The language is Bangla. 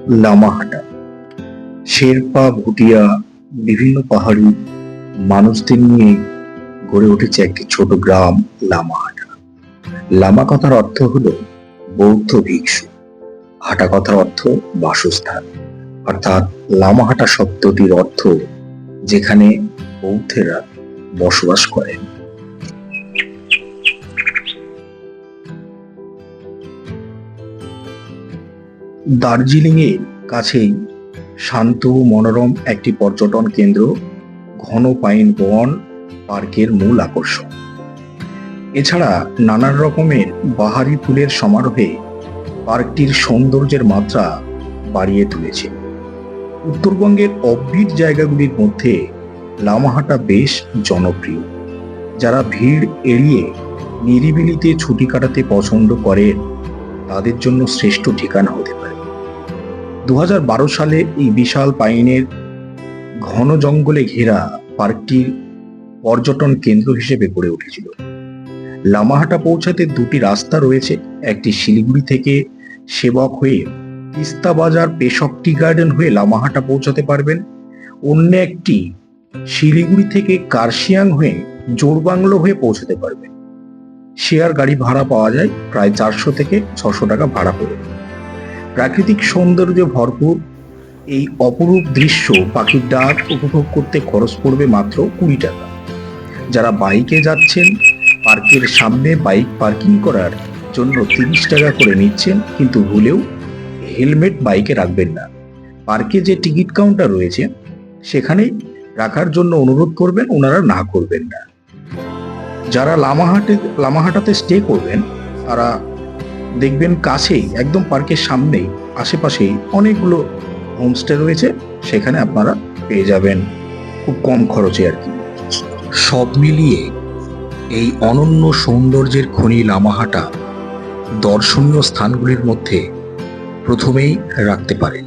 লামাহাটা শেরপা, ভুটিয়া, বিভিন্ন পাহাড়ি মানুষদের নিয়ে গড়ে উঠেছে একটি ছোট গ্রাম লামাহাটা। লামা কথার অর্থ হলো বৌদ্ধ ভিক্ষু, হাটা কথার অর্থ বাসস্থান। অর্থাৎ লামাহাটা শব্দটির অর্থ যেখানে বৌদ্ধেরা বসবাস করেন। দার্জিলিং এর কাছেই শান্ত মনোরম একটি পর্যটন কেন্দ্র, ঘন পাইন বন পার্কের মূল আকর্ষণ। এছাড়া নানান রকমের বাহারি ফুলের সমারোহে পার্কটির সৌন্দর্যের মাত্রা বাড়িয়ে তুলেছে। উত্তরবঙ্গের অফবিট জায়গাগুলির মধ্যে লামাহাটা বেশ জনপ্রিয়। যারা ভিড় এড়িয়ে নিরিবিলিতে ছুটি কাটাতে পছন্দ করেন তাদের জন্য শ্রেষ্ঠ ঠিকানা হতে পারে। 2012 সালে এই বিশাল পাইনের ঘন জঙ্গলে ঘেরা পার্কটির পর্যটন কেন্দ্র হিসেবে গড়ে উঠেছিল। লামাহাটা পৌঁছাতে দুটি রাস্তা রয়েছে। একটি শিলিগুড়ি থেকে সেবক হয়ে তিস্তা বাজার পেশক টি গার্ডেন হয়ে লামাহাটা পৌঁছাতে পারবেন। অন্য একটি শিলিগুড়ি থেকে কার্শিয়াং হয়ে জোড়বাংলো হয়ে পৌঁছাতে পারবেন। শেয়ার গাড়ি ভাড়া পাওয়া যায়, প্রায় 400 থেকে 600 টাকা ভাড়া পড়ে। প্রাকৃতিক সৌন্দর্যে ভরপুর এই অপরূপ দৃশ্য, পাখির ডাক উপভোগ করতে খরচ পড়বে মাত্র 20 টাকা। যারা বাইকে যাচ্ছেন, পার্কের সামনে বাইক পার্কিং করার জন্য 30 টাকা করে নিচ্ছেন, কিন্তু ভুলেও হেলমেট বাইকে রাখবেন না। পার্কে যে টিকিট কাউন্টার রয়েছে সেখানে রাখার জন্য অনুরোধ করবেন, ওনারা না করবেন না। যারা লামাহাটাতে স্টে করবেন তারা দেখবেন কাছেই, একদম পার্কের সামনেই আশেপাশেই অনেকগুলো হোমস্টে রয়েছে, সেখানে আপনারা পেয়ে যাবেন খুব কম খরচে আর কি। সব মিলিয়ে এই অনন্য সৌন্দর্যের খনি লামাহাটা দর্শনীয় স্থানগুলির মধ্যে প্রথমেই রাখতে পারেন।